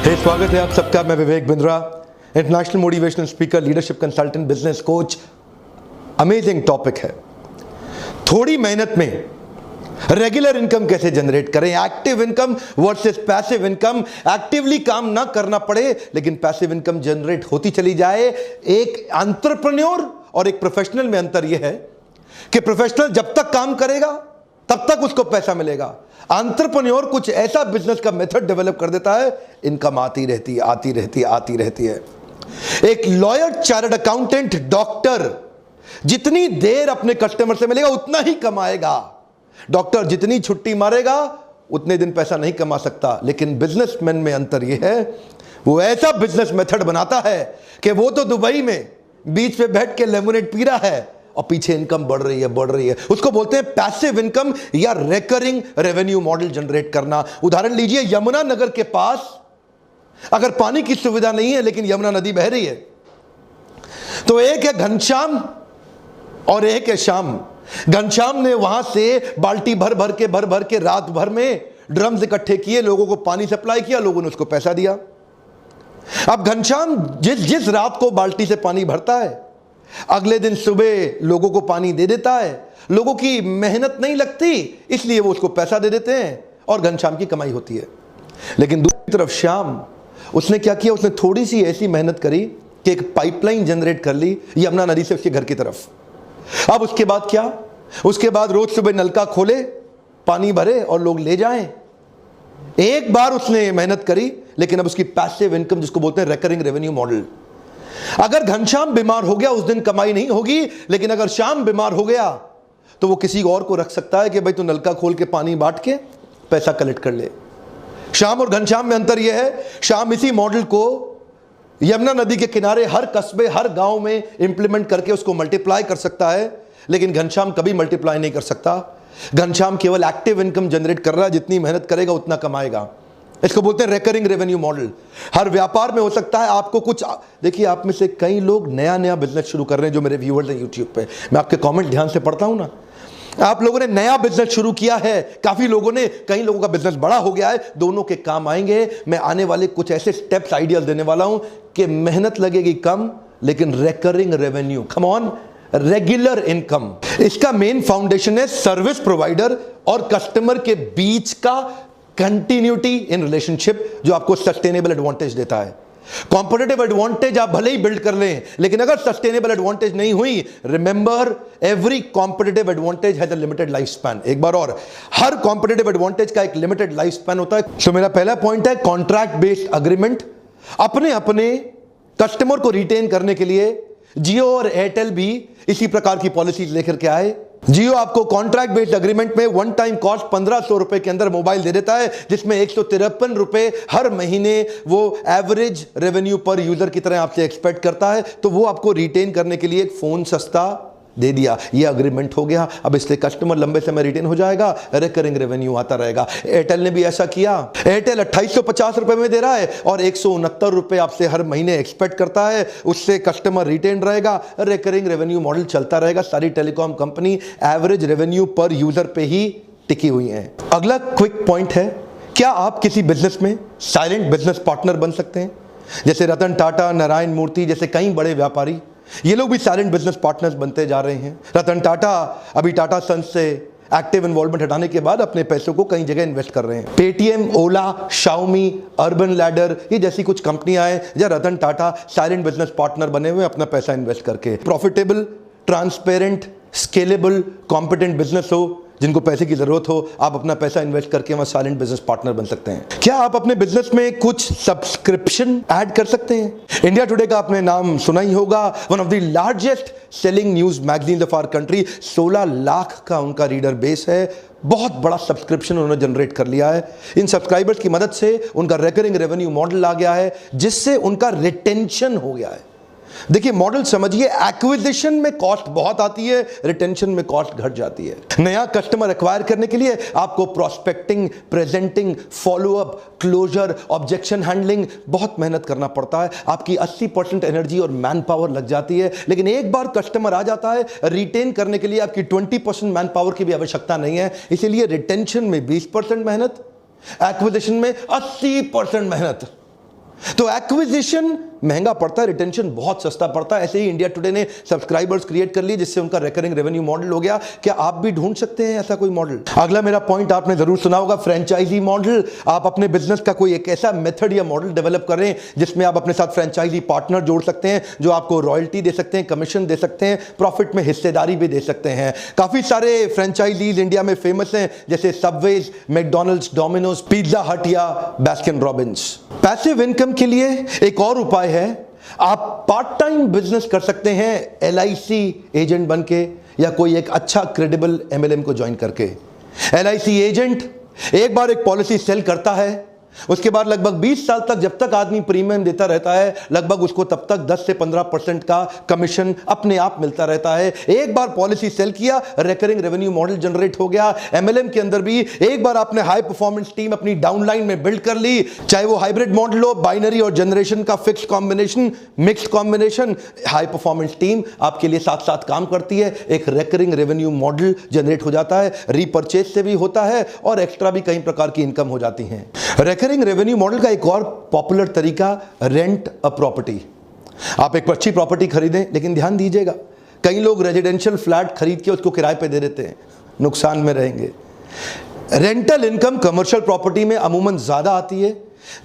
स्वागत है आप सबका। मैं Vivek Bindra, international motivational speaker, leadership consultant, business coach. Amazing topic है। थोड़ी मेहनत में रेगुलर इनकम कैसे जनरेट करें, active income versus passive income. Actively काम ना करना पड़े लेकिन पैसिव इनकम जनरेट होती चली जाए। एक एंटरप्रेन्योर और एक प्रोफेशनल में अंतर यह है कि प्रोफेशनल जब तक काम करेगा तब तक उसको पैसा मिलेगा। एंटरप्रेन्योर कुछ ऐसा बिजनेस का मेथड डेवलप कर देता है, इनकम आती रहती है, आती रहती है, आती रहती है। एक लॉयर, चार्टर्ड अकाउंटेंट, डॉक्टर जितनी देर अपने कस्टमर से मिलेगा उतना ही कमाएगा। डॉक्टर जितनी छुट्टी मारेगा उतने दिन पैसा नहीं कमा सकता। लेकिन बिजनेसमैन में अंतर यह है, वो ऐसा बिजनेस मेथड बनाता है कि वो तो दुबई में बीच पे बैठ के लेमोनेड पी रहा है और पीछे इनकम बढ़ रही है, बढ़ रही है। उसको बोलते हैं पैसिव इनकम या रिकरिंग रेवेन्यू मॉडल जनरेट करना। उदाहरण लीजिए, यमुना नगर के पास अगर पानी की सुविधा नहीं है लेकिन यमुना नदी बह रही है, तो एक है घनश्याम और एक है श्याम। घनश्याम ने वहां से बाल्टी भर भर के रात भर में ड्रम्स इकट्ठे किए, लोगों को पानी सप्लाई किया, लोगों ने उसको पैसा दिया। अब घनश्याम जिस रात को बाल्टी से पानी भरता है, अगले दिन सुबह लोगों को पानी दे देता है। लोगों की मेहनत नहीं लगती, इसलिए वो उसको पैसा दे देते हैं और घनश्याम की कमाई होती है। लेकिन दूसरी तरफ श्याम, उसने क्या किया, उसने थोड़ी सी ऐसी मेहनत करी कि एक पाइपलाइन जनरेट कर ली यमुना नदी से उसके घर की तरफ। अब उसके बाद क्या, उसके बाद रोज सुबह नलका खोले, पानी भरे और लोग ले जाएं। एक बार उसने मेहनत करी, लेकिन अब उसकी पैसिव इनकम, जिसको बोलते हैं रिकरिंग रेवेन्यू मॉडल। अगर घनश्याम बीमार हो गया उस दिन कमाई नहीं होगी, लेकिन अगर श्याम बीमार हो गया तो वो किसी और को रख सकता है कि भाई तू नलका खोल के पानी बांट के पैसा कलेक्ट कर ले। श्याम और घनश्याम में अंतर यह है, श्याम इसी मॉडल को यमुना नदी के किनारे हर कस्बे, हर गांव में इंप्लीमेंट करके उसको मल्टीप्लाई कर सकता है, लेकिन घनश्याम कभी मल्टीप्लाई नहीं कर सकता। घनश्याम केवल एक्टिव इनकम जनरेट कर रहा है, जितनी मेहनत करेगा उतना कमाएगा। इसको बोलते हैं रिकरिंग रेवेन्यू मॉडल। हर व्यापार में हो सकता है आपको कुछ, देखिए आप में से कई लोग नया बिजनेस शुरू कर रहे हैं जो मेरे व्यूअर्स हैं यूट्यूब पे। मैं आपके कमेंट ध्यान से पढ़ता हूं ना। आप लोगों ने नया बिजनेस शुरू किया है, काफी लोगों ने, कई लोगों का बिजनेस बड़ा हो गया है, दोनों के काम आएंगे। मैं आने वाले कुछ ऐसे स्टेप्स, आइडियाज देने वाला हूं कि मेहनत लगेगी कम लेकिन recurring revenue, come on, regular income. इसका मेन फाउंडेशन है सर्विस प्रोवाइडर और कस्टमर के बीच का कंटिन्यूटी इन रिलेशनशिप, जो आपको सस्टेनेबल एडवांटेज देता है। कॉम्पिटिटिव एडवांटेज आप भले ही बिल्ड कर लें, लेकिन अगर सस्टेनेबल एडवांटेज नहीं हुई, remember every competitive advantage has a limited life span. एक बार और, हर कॉम्पिटिटिव एडवांटेज का एक लिमिटेड लाइफ स्पैन होता है। तो मेरा पहला पॉइंट है कॉन्ट्रैक्ट बेस्ड अग्रीमेंट। अपने कस्टमर को रिटेन करने के लिए जियो और एयरटेल भी इसी प्रकार की पॉलिसीज लेकर के आए। जियो आपको कॉन्ट्रैक्ट बेस्ड अग्रीमेंट में वन टाइम कॉस्ट 1500 रुपए के अंदर मोबाइल दे देता है, जिसमें 153 रुपए हर महीने वो एवरेज रेवेन्यू पर यूजर की तरह आपसे एक्सपेक्ट करता है। तो वो आपको रिटेन करने के लिए एक फोन सस्ता दे दिया, ये अग्रीमेंट हो गया। अब इससे कस्टमर लंबे समय रिटेन हो जाएगा, रिकरिंग रेवेन्यू आता रहेगा। एयरटेल ने भी ऐसा किया। एयरटेल 2850 रुपए में दे रहा है और 169 रुपए आपसे हर महीने एक्सपेक्ट करता है, उससे कस्टमर रिटेन रहेगा, रिकरिंग रेवेन्यू मॉडल चलता रहेगा। सारी टेलीकॉम कंपनी एवरेज रेवेन्यू पर यूजर पे ही टिकी हुई है। अगला क्विक पॉइंट है, क्या आप किसी बिजनेस में साइलेंट बिजनेस पार्टनर बन सकते हैं? जैसे रतन टाटा, नारायण मूर्ति जैसे कई बड़े व्यापारी, ये लोग भी साइलेंट बिजनेस पार्टनर्स बनते जा रहे हैं। रतन टाटा अभी टाटा सन्स से एक्टिव इन्वॉल्वमेंट हटाने के बाद अपने पैसों को कई जगह इन्वेस्ट कर रहे हैं। पेटीएम, ओला, शाओमी, अर्बन लैडर, ये जैसी कुछ कंपनियां हैं जहां Ratan Tata silent business partner बने हुए अपना पैसा इन्वेस्ट करके। Profitable, transparent, scalable, competent business हो, जिनको पैसे की जरूरत हो, आप अपना पैसा इन्वेस्ट करके वहां साइलेंट बिजनेस पार्टनर बन सकते हैं। क्या आप अपने बिजनेस में कुछ सब्सक्रिप्शन ऐड कर सकते हैं? इंडिया टुडे का आपने नाम सुना ही होगा, one of the largest selling news magazine of our country. 16 lakh का उनका रीडर बेस है, बहुत बड़ा सब्सक्रिप्शन उन्होंने जनरेट कर लिया है। इन सब्सक्राइबर्स की मदद से उनका रिकरिंग रेवेन्यू मॉडल आ गया है, जिससे उनका रिटेंशन हो गया है। देखिए मॉडल समझिए, एक्विजिशन में कॉस्ट बहुत आती है, रिटेंशन में कॉस्ट घट जाती है। नया कस्टमर एक्वायर करने के लिए आपको prospecting, presenting, follow up, closure, objection handling बहुत मेहनत करना पड़ता है। आपकी 80% एनर्जी और मैन पावर लग जाती है। लेकिन एक बार कस्टमर आ जाता है, रिटेन करने के लिए आपकी 20% मैन पावर की भी आवश्यकता नहीं है। इसीलिए रिटेंशन में 20% मेहनत, एक्विजिशन में 80% मेहनत। तो एक्विजिशन महंगा पड़ता है, रिटेंशन बहुत सस्ता पड़ता है। ऐसे ही इंडिया टुडे ने सब्सक्राइबर्स क्रिएट कर लिए जिससे उनका रिकरिंग रेवेन्यू मॉडल हो गया। क्या आप भी ढूंढ सकते हैं ऐसा कोई मॉडल? अगला मेरा पॉइंट आपने जरूर सुना होगा, फ्रेंचाइजी मॉडल। आप अपने बिजनेस का कोई एक ऐसा मेथड या मॉडल डेवलप करें जिसमें आप अपने साथ फ्रेंचाइजी पार्टनर जोड़ सकते हैं जो आपको रॉयल्टी दे सकते हैं, कमीशन दे सकते हैं, प्रॉफिट में हिस्सेदारी भी दे सकते हैं। काफी सारे फ्रेंचाइजीज इंडिया में फेमस हैं जैसे सबवेज, मैकडॉनल्ड्स, डोमिनोज, पिज्जा हट या बास्किन रॉबिन्स। पैसिव इनकम के लिए एक और उपाय है, आप पार्ट टाइम बिजनेस कर सकते हैं LIC एजेंट बनके या कोई एक अच्छा क्रेडिबल MLM को ज्वाइन करके। LIC एजेंट एक बार एक पॉलिसी सेल करता है, उसके बाद लगभग 20 साल तक जब तक आदमी प्रीमियम देता रहता है लगभग उसको तब तक 10 से 15% का कमीशन अपने आप मिलता रहता है। एक बार पॉलिसी सेल किया, रिकरिंग रेवेन्यू मॉडल जनरेट हो गया। MLM के अंदर भी एक बार आपने हाई परफॉर्मेंस टीम अपनी डाउनलाइन में बिल्ड कर ली, चाहे वो हाइब्रिड मॉडल हो, बाइनरी और जनरेशन का fix combination, mixed combination, high performance team आपके लिए साथ साथ काम करती है। एक रिकरिंग रेवेन्यू मॉडल जनरेट हो जाता है, रीपर्चेज से भी होता है और एक्स्ट्रा भी कई प्रकार की इनकम हो जाती है। रिकरिंग रेवेन्यू मॉडल का एक और पॉपुलर तरीका, रेंट अ प्रॉपर्टी। आप एक अच्छी प्रॉपर्टी खरीदें, लेकिन ध्यान दीजिएगा कई लोग रेजिडेंशियल फ्लैट खरीद के उसको किराए पे दे देते हैं, नुकसान में रहेंगे। रेंटल इनकम कमर्शियल प्रॉपर्टी में अमूमन ज्यादा आती है।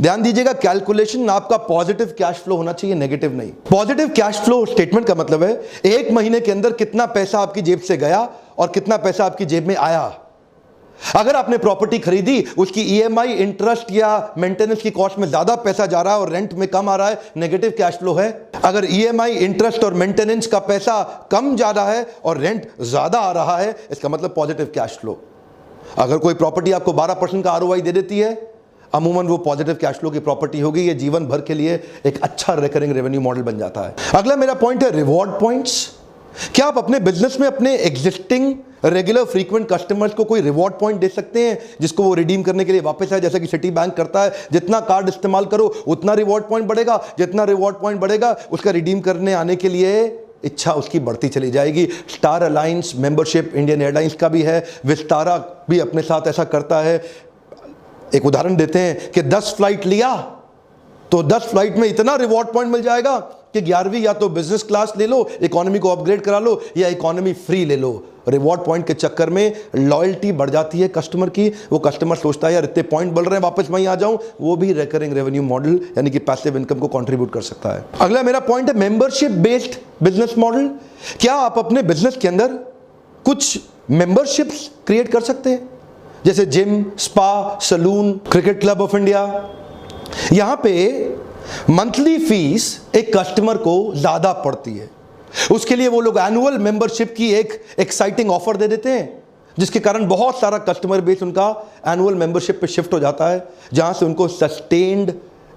ध्यान दीजिएगा, कैलकुलेशन आपका पॉजिटिव कैश फ्लो होना चाहिए, नेगेटिव नहीं। पॉजिटिव कैश फ्लो स्टेटमेंट का मतलब है एक महीने के अंदर कितना पैसा आपकी जेब से गया और कितना पैसा आपकी जेब में आया। अगर आपने प्रॉपर्टी खरीदी, उसकी EMI, इंटरेस्ट या मेंटेनेंस की कॉस्ट में ज्यादा पैसा जा रहा है और रेंट में कम आ रहा है, नेगेटिव कैश फ्लो है। अगर EMI, इंटरेस्ट और मेंटेनेंस का पैसा कम जा रहा है और रेंट ज्यादा आ रहा है, इसका मतलब पॉजिटिव कैश फ्लो। अगर कोई प्रॉपर्टी आपको 12% का ROI दे देती है, अमूमन वो पॉजिटिव कैश फ्लो की प्रॉपर्टी होगी। ये जीवन भर के लिए एक अच्छा रिकरिंग रेवेन्यू मॉडल बन जाता है। अगला मेरा पॉइंट है रिवॉर्ड पॉइंट्स। क्या आप अपने बिजनेस में अपने एग्जिस्टिंग रेगुलर फ्रीक्वेंट कस्टमर्स को कोई रिवॉर्ड पॉइंट दे सकते हैं जिसको वो रिडीम करने के लिए वापस आए? जैसा कि सिटी बैंक करता है, जितना कार्ड इस्तेमाल करो उतना रिवॉर्ड पॉइंट बढ़ेगा, जितना रिवॉर्ड पॉइंट बढ़ेगा उसका रिडीम करने आने के लिए इच्छा उसकी बढ़ती चली जाएगी। Star alliance membership Indian airlines का भी है, विस्तारा भी अपने साथ ऐसा करता है। एक उदाहरण देते हैं कि 10 फ्लाइट लिया तो 10 फ्लाइट में इतना रिवॉर्ड पॉइंट मिल जाएगा कि 11वीं या तो बिजनेस क्लास ले लो, इकोनॉमी को अपग्रेड करा लो या इकोनॉमी फ्री ले लो। रिवॉर्ड पॉइंट के चक्कर में लॉयल्टी बढ़ जाती है कस्टमर की। वो कस्टमर सोचता है यार इतने पॉइंट बढ़ रहे हैं, वापस वहीं आ जाऊं। वो भी रिकरिंग रेवेन्यू मॉडल यानी कि पैसिव इनकम को कंट्रीब्यूट कर सकता है। अगला मेरा पॉइंट है मेंबरशिप बेस्ड बिजनेस मॉडल। क्या आप अपने बिजनेस के अंदर कुछ मेंबरशिप्स क्रिएट कर सकते हैं, जैसे gym, spa, salon, cricket club of India. यहां पे मंथली फीस एक कस्टमर को ज्यादा पड़ती है, उसके लिए वो लोग एनुअल मेंबरशिप की एक एक्साइटिंग ऑफर दे देते हैं जिसके कारण बहुत सारा कस्टमर बेस उनका एनुअल मेंबरशिप पे शिफ्ट हो जाता है, जहां से उनको सस्टेन्ड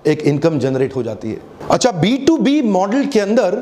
एक इनकम जनरेट हो जाती है। अच्छा, B2B मॉडल के अंदर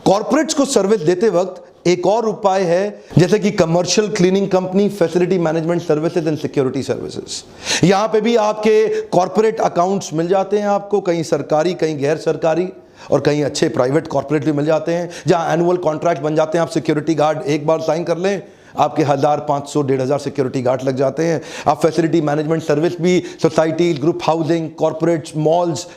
कॉर्पोरेट्स को सर्विस देते वक्त एक और उपाय है, जैसे कि commercial cleaning company, facility management services and security services. यहां पे भी आपके कॉर्पोरेट अकाउंट्स मिल जाते हैं आपको, कहीं सरकारी, कहीं गैर सरकारी और कहीं अच्छे प्राइवेट कॉर्पोरेट भी मिल जाते हैं, जहां एनुअल कॉन्ट्रैक्ट बन जाते हैं। आप सिक्योरिटी गार्ड एक बार साइन कर लें, आपके 1000, 500, 1500 सिक्योरिटी गार्ड लग जाते हैं। आप फैसिलिटी मैनेजमेंट सर्विस भी society, group housing, corporates, malls,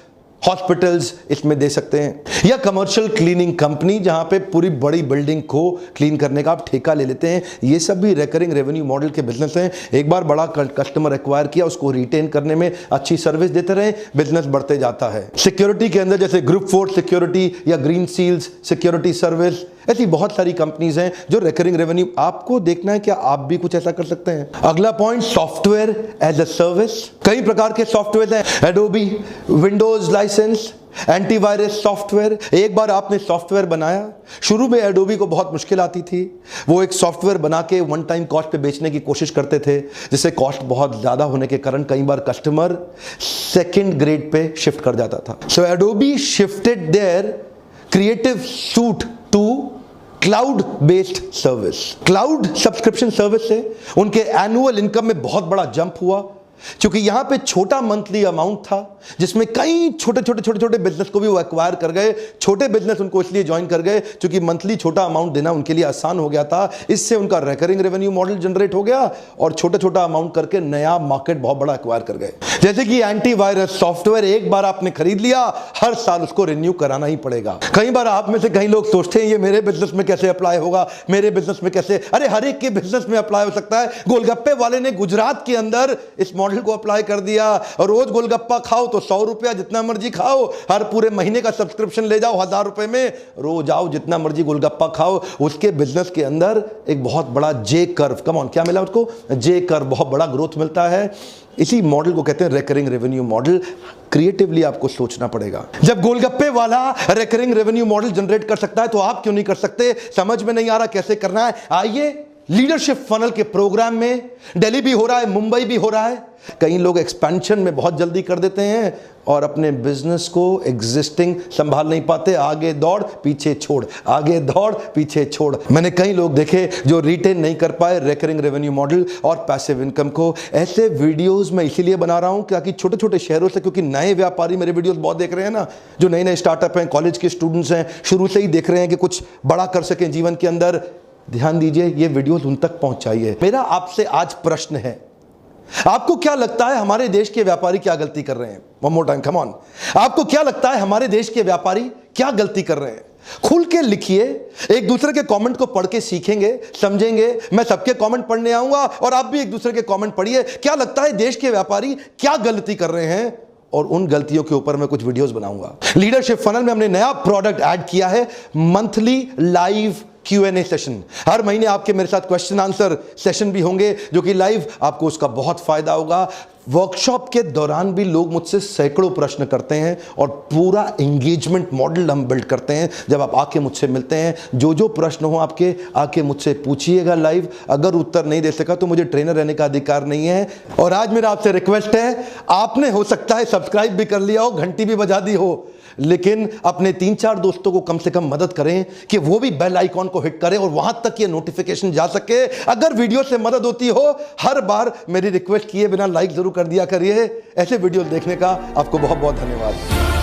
hospitals इसमें दे सकते हैं। या कमर्शियल क्लीनिंग कंपनी, जहां पे पूरी बड़ी बिल्डिंग को क्लीन करने का आप ठेका ले लेते हैं। ये सब भी रिकरिंग रेवेन्यू मॉडल के बिजनेस हैं। एक बार बड़ा कस्टमर एक्वायर किया, उसको रिटेन करने में अच्छी सर्विस देते रहे, बिजनेस बढ़ते जाता है। सिक्योरिटी के अंदर जैसे ग्रुप फोर्स सिक्योरिटी या ग्रीन सील्स सिक्योरिटी सर्विस, ऐसी बहुत सारी कंपनीज हैं जो रिकरिंग रेवेन्यू। आपको देखना है क्या आप भी कुछ ऐसा कर सकते हैं। अगला point, software as a service. कई प्रकार के सॉफ्टवेयर हैं, Adobe, Windows licence, antivirus software. एक बार आपने सॉफ्टवेयर बनाया, शुरू में एडोबी को बहुत मुश्किल आती थी, वो एक सॉफ्टवेयर बना के वन टाइम कॉस्ट पे बेचने की कोशिश करते थे, जिससे कॉस्ट बहुत ज्यादा होने के कारण कई बार कस्टमर सेकंड ग्रेड पे शिफ्ट कर जाता था। So Adobe shifted their creative suite to cloud based service. Cloud subscription service से उनके एनुअल इनकम में बहुत बड़ा जंप हुआ। क्योंकि यहां पे छोटा मंथली अमाउंट था जिसमें कई छोटे बिजनेस को भी वो एक्वायर कर गए। छोटे बिजनेस उनको इसलिए ज्वाइन कर गए क्योंकि मंथली छोटा अमाउंट देना उनके लिए आसान हो गया था। इससे उनका रिकरिंग रेवेन्यू मॉडल जनरेट हो गया और छोटा अमाउंट करके नया मार्केट बहुत बड़ा एक्वायर कर गए। जैसे कि एंटीवायरस सॉफ्टवेयर एक बार आपने खरीद लिया, हर साल उसको रिन्यू कराना ही पड़ेगा। कई बार आप में से कई लोग सोचते हैं ये मेरे बिजनेस में कैसे अप्लाई होगा, मेरे बिजनेस में कैसे, अरे हर एक के बिजनेस में अप्लाई हो सकता है। गोलगप्पे वाले ने गुजरात के अंदर इस मॉडल को अप्लाई कर दिया और रोज गोलगप्पा खाओ तो 100 रुपया, जितना मर्जी खाओ, हर पूरे महीने का सब्सक्रिप्शन ले जाओ 1000 रुपए में, रोज आओ जितना मर्जी गोलगप्पा खाओ। उसके बिजनेस के अंदर एक बहुत बड़ा जे कर्व, कम ऑन, क्या मिला उसको? जे कर्व, बहुत बड़ा ग्रोथ मिलता है। इसी मॉडल को कहते हैं रिकरिंग रेवेन्यू मॉडल। क्रिएटिवली आपको सोचना पड़ेगा। जब गोलगप्पे वाला रिकरिंग रेवेन्यू मॉडल जनरेट कर सकता है तो आप क्यों नहीं कर सकते? समझ में नहीं आ रहा कैसे करना है? आइए, लीडरशिप फनल के प्रोग्राम में दिल्ली भी हो रहा है, मुंबई भी हो रहा है। कई लोग एक्सपेंशन में बहुत जल्दी कर देते हैं और अपने बिजनेस को एग्जिस्टिंग संभाल नहीं पाते। आगे दौड़ पीछे छोड़, आगे दौड़ पीछे छोड़। मैंने कई लोग देखे जो रिटेन नहीं कर पाए रिकरिंग रेवेन्यू मॉडल और पैसिव इनकम को। ऐसे वीडियोस मैं इसीलिए बना रहा हूं ताकि छोटे शहरों से, क्योंकि नए व्यापारी मेरे वीडियोस बहुत देख रहे हैं ना, जो नए स्टार्टअप हैं, कॉलेज के स्टूडेंट्स हैं, शुरू से ही देख रहे हैं कि कुछ बड़ा कर सकें जीवन के अंदर। ध्यान दीजिए, ये वीडियोस उन तक पहुंचाइए। मेरा आपसे आज प्रश्न है, आपको क्या लगता है हमारे देश के व्यापारी क्या गलती कर रहे हैं? One more time, come on. आपको क्या लगता है हमारे देश के व्यापारी क्या गलती कर रहे हैं? खुल के लिखिए, एक दूसरे के कमेंट को पढ़ के सीखेंगे, समझेंगे। मैं सबके कमेंट पढ़ने आऊंगा और आप भी एक दूसरे के कमेंट पढ़िए। क्या लगता है देश के व्यापारी क्या गलती कर रहे हैं, और उन गलतियों के ऊपर मैं कुछ वीडियोस बनाऊंगा। लीडरशिप फनल में हमने नया प्रोडक्ट ऐड किया है, मंथली लाइव Q&A सेशन। हर महीने आपके मेरे साथ क्वेश्चन आंसर सेशन भी होंगे जो कि लाइव, आपको उसका बहुत फायदा होगा। वर्कशॉप के दौरान भी लोग मुझसे सैकड़ों प्रश्न करते हैं और पूरा एंगेजमेंट मॉडल हम बिल्ड करते हैं। जब आप आके मुझसे मिलते हैं, जो प्रश्न हो आपके, आके मुझसे पूछिएगा लाइव। अगर उत्तर नहीं दे सका तो मुझे ट्रेनर रहने का अधिकार नहीं है। और आज मेरा आपसे रिक्वेस्ट है, आपने हो सकता है सब्सक्राइब भी कर लिया हो, घंटी भी बजा दी हो, लेकिन अपने 3-4 दोस्तों को कम से कम मदद करें कि वो भी बेल आइकॉन को हिट करें और वहां तक ये नोटिफिकेशन जा सके। अगर वीडियो से मदद होती हो, हर बार मेरी रिक्वेस्ट किए बिना लाइक जरूर कर दिया करिए। ऐसे वीडियो देखने का आपको बहुत बहुत धन्यवाद।